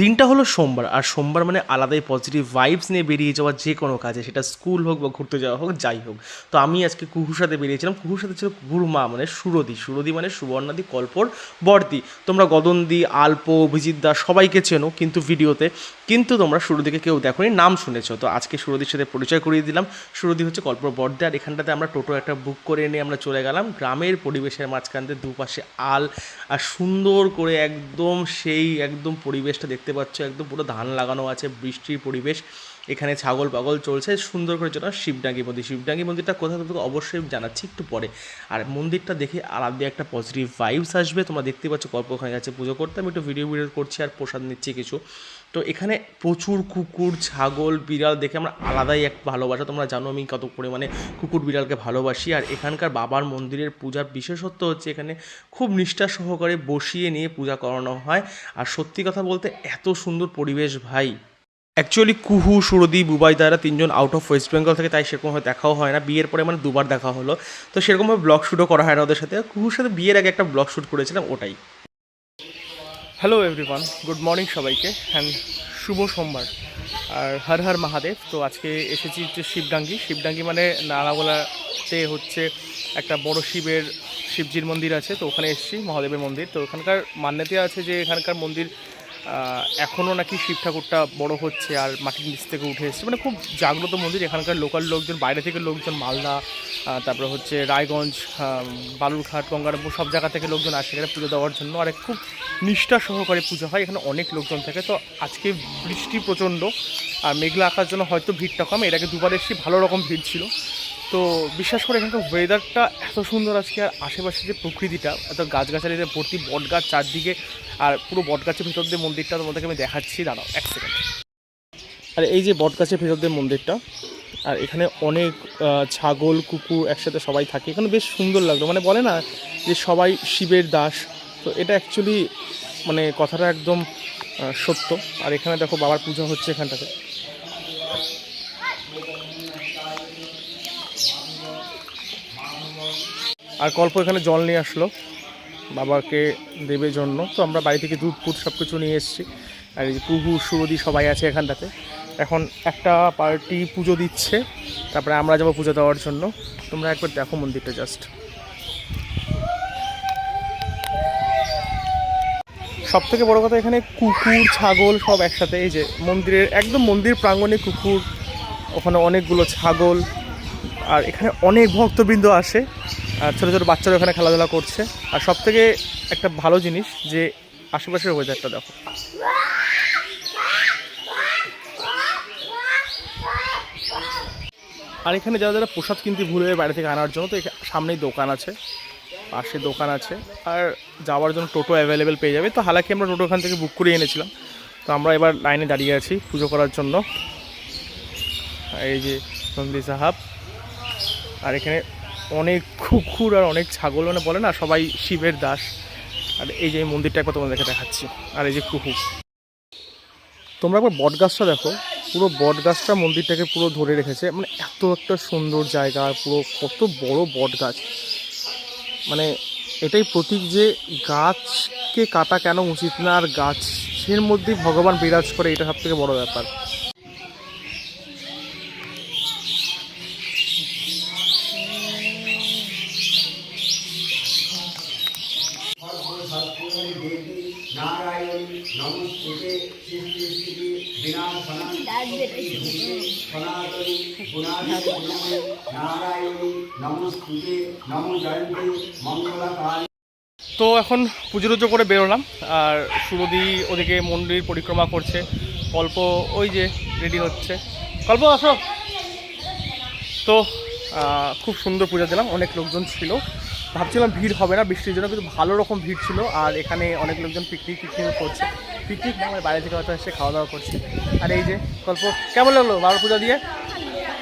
দিনটা হলো সোমবার, আর সোমবার মানে আলাদাই পজিটিভ ভাইবস নিয়ে বেরিয়ে যাওয়া যে কোনো কাজে, সেটা স্কুল হোক বা ঘুরতে যাওয়া হোক, যাই হোক। তো আমি আজকে কুহুর সাথে বেরিয়েছিলাম। কুহুর সাথে ছিল কুহুর মা মানে সুরদি। সুরদি মানে সুবর্ণাদি, কল্পর বড়দি। তোমরা গদনদি, আলপো, অভিজিৎ দা সবাইকে চেনো কিন্তু ভিডিওতে, কিন্তু তোমরা সুরদিকে কেউ দেখোনি, নাম শুনেছো। তো আজকে সুরদির সাথে পরিচয় করিয়ে দিলাম। সুরদি হচ্ছে কল্পর বড়দি। আর এখানটাতে আমরা টোটো একটা বুক করে নিয়ে আমরা চলে গেলাম গ্রামের পরিবেশের মাঝখানতে, দুপাশে আল আর সুন্দর করে একদম সেই একদম পরিবেশটা দেখতে পাচ্ছ, একদম পুরো ধান লাগানো আছে, বৃষ্টির পরিবেশ। এখানে ছাগল পাগল চলছে সুন্দর করে। চলো শিবডাঙ্গি মন্দির। শিবডাঙ্গি মন্দিরটা কোথাও তোমাকে অবশ্যই জানাচ্ছি একটু পরে। আর মন্দিরটা দেখে আলাদা একটা পজিটিভ ভাইবস আসবে। তোমরা দেখতে পাচ্ছ কল্প ওখানে গেছে পুজো করতে, আমি একটু ভিডিও করছি আর প্রসাদ নিচ্ছি কিছু। তো এখানে প্রচুর কুকুর, ছাগল, বিড়াল দেখে আমরা আলাদাই এক ভালোবাসা। তোমরা জানো আমি কত পরিমাণে কুকুর বিড়ালকে ভালোবাসি। আর এখানকার বাবার মন্দিরের পূজার বিশেষত্ব হচ্ছে এখানে খুব নিষ্ঠা সহকারে বসিয়ে নিয়ে পূজা করানো হয়। আর সত্যি কথা বলতে এত সুন্দর পরিবেশ ভাই। অ্যাকচুয়ালি কুহু, সুরদী, বুবাই দ্বারা তিনজন আউট অফ ওয়েস্ট বেঙ্গল থেকে, তাই সেরকমভাবে দেখাও হয় না। বিয়ের পরে মানে দুবার দেখা হলো, তো সেরকমভাবে ব্লগ শ্যুটও করা হয় না ওদের সাথে। কুহুর সাথে বিয়ের আগে একটা ব্লগ শ্যুট করেছিলাম, ওটাই। হ্যালো এভরিওয়ান, গুড মর্নিং সবাইকে, অ্যান্ড শুভ সোমবার আর হর হর মহাদেব। তো আজকে এসেছি হচ্ছে শিবডাঙ্গি। শিবডাঙ্গি মানে নালাগোলাতে হচ্ছে একটা বড় শিবজির মন্দির আছে, তো ওখানে এসেছি, মহাদেবের মন্দির। তো ওখানকার মান্যতা আছে যে এখানকার মন্দির এখনও নাকি শিব ঠাকুরটা বড় হচ্ছে আর মাটির নিচ থেকে উঠে এসছে, মানে খুব জাগ্রত মন্দির। এখানকার লোকাল লোকজন, বাইরে থেকে লোকজন, মালদা, তারপরে হচ্ছে রায়গঞ্জ, বালুরঘাট, গঙ্গারামপুর সব জায়গা থেকে লোকজন আসে এখানে পুজো দেওয়ার জন্য। আর খুব নিষ্ঠা সহকারে পুজো হয়, এখানে অনেক লোকজন থাকে। তো আজকে বৃষ্টি প্রচণ্ড আর মেঘলা আকার জন্য হয়তো ভিড়টা কম। এর আগে দুবার এসেছি, ভালো রকম ভিড় ছিল। তো বিশ্বাস করে এখানকার ওয়েদারটা এত সুন্দর আজকে, আর আশেপাশে যে প্রকৃতিটা এত গাছগাছালিতে ভর্তি, বটগাছ চারদিকে, আর পুরো বটগাছের ভিতর দিয়ে মন্দিরটা তোমাদেরকে আমি দেখাচ্ছি, দাঁড়াও এক সেকেন্ড। আর এই যে বটগাছের ভিতর দিয়ে মন্দিরটা, আর এখানে অনেক ছাগল, কুকুর একসাথে সবাই থাকে। এখানে বেশ সুন্দর লাগলো, মানে বলে না যে সবাই শিবের দাস, তো এটা অ্যাকচুয়ালি মানে কথাটা একদম সত্য। আর এখানে দেখো বাবার পুজো হচ্ছে এখানটাতে। আর কল্প এখানে জল নিয়ে আসলো বাবাকে দেবের জন্য। তো আমরা বাড়ি থেকে দুধ ফুট সব কিছু নিয়ে এসেছি। আর এই যে কুহু, সুরদি সবাই আছে এখানটাতে। এখন একটা পার্টি পুজো দিচ্ছে, তারপরে আমরা যাবো পুজো দেওয়ার জন্য। তোমরা একবার দেখো মন্দিরটা জাস্ট। সব থেকে বড়ো কথা, এখানে কুকুর, ছাগল সব একসাথে। এই যে মন্দিরের একদম মন্দির প্রাঙ্গণে কুকুর, ওখানে অনেকগুলো ছাগল, আর এখানে অনেক ভক্তবৃন্দ আসে, আর ছোটো ছোটো বাচ্চারা এখানে খেলাধুলা করছে। আর সব থেকে একটা ভালো জিনিস যে আশেপাশের ওয়েদারটা দেখো। আর এখানে যারা যারা প্রসাদ কিনতে ভুলে বাইরে থেকে আনার জন্য, তো সামনেই দোকান আছে, পাশে দোকান আছে, আর যাওয়ার জন্য টোটো অ্যাভেলেবেল পেয়ে যাবে। তো হালাকি আমরা টোটো ওখান থেকে বুক করে এনেছিলাম। তো আমরা এবার লাইনে দাঁড়িয়ে আছি পুজো করার জন্য। এই যে নন্দী সাহাব, আর এখানে অনেক কুকুর আর অনেক ছাগল, মানে বলে না সবাই শিবের দাস। আর এই যে মন্দিরটা একবার তোমাদেরকে দেখাচ্ছি। আর এই যে কুহু, তোমরা একবার বটগাছটা দেখো, পুরো বটগাছটা মন্দিরটাকে পুরো ধরে রেখেছে। মানে এত একটা সুন্দর জায়গা, পুরো কত বড় বটগাছ, মানে এটাই প্রতীক যে গাছকে কাটা কেন উচিত না, আর গাছের মধ্যেই ভগবান বিরাজ করে, এটা সব থেকে বড় ব্যাপার। তো এখন পুজো টুজো করে বেরোলাম, আর সুরদি ওদিকে মন্দির পরিক্রমা করছে, কল্প ওই যে রেডি হচ্ছে। কল্প আসো। তো খুব সুন্দর পূজা দিলাম, অনেক লোকজন ছিল। ভাবছিলাম ভিড় হবে না বৃষ্টির জন্য, কিন্তু ভালো রকম ভিড় ছিল। আর এখানে অনেক লোকজন পিকনিক করছে, পিকনিক না আমার বাইরে থেকে হয়তো এসে খাওয়া দাওয়া করছে। আর এই যে কল্প, কেমন লাগলো বাবার পূজা দিয়ে?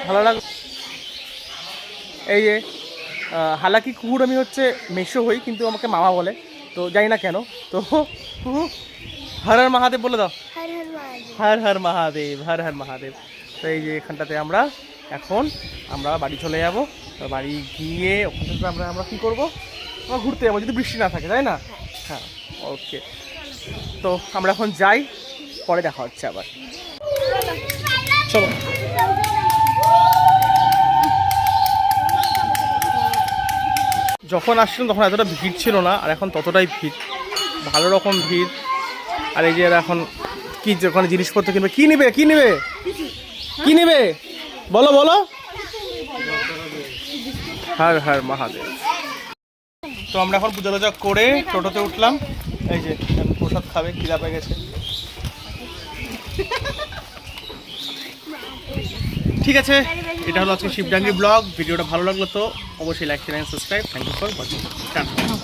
ভালো লাগলো। এই যে হালাকি কুকুর আমি হচ্ছে মেশো হই, কিন্তু আমাকে মামা বলে, তো জানি না কেন। তো হর হর মহাদেব বলে দাও। হর হর মহাদেব, হর হর মহাদেব। তো এই যে এখানটাতে এখন আমরা বাড়ি চলে যাব। তো বাড়ি গিয়ে ওখান থেকে আমরা কী করবো, আমরা ঘুরতে যাবো যদি বৃষ্টি না থাকে, তাই না? হ্যাঁ, ওকে। তো আমরা এখন যাই, পরে দেখা হচ্ছে আবার। চলো। যখন আসছিলাম তখন এতটা ভিড় ছিল না, আর এখন ততটাই ভিড়, ভালো রকম ভিড়। আর এই যে এরা এখন কি ওখানে জিনিসপত্র কিনবে, কি নেবে কি নেবে কি নেবে বলো বলো। হর হর মহাদেব। তো আমরা এখন পূজা টুজা করে টোটোতে উঠলাম, এই যে প্রসাদ খাবে, খিদা পেয়ে গেছে। ঠিক আছে, এটা হলো আজকে শিবডাঙ্গি ব্লগ। ভিডিওটা ভালো লাগলো তো অবশ্যই like share and subscribe. Thank you for watching.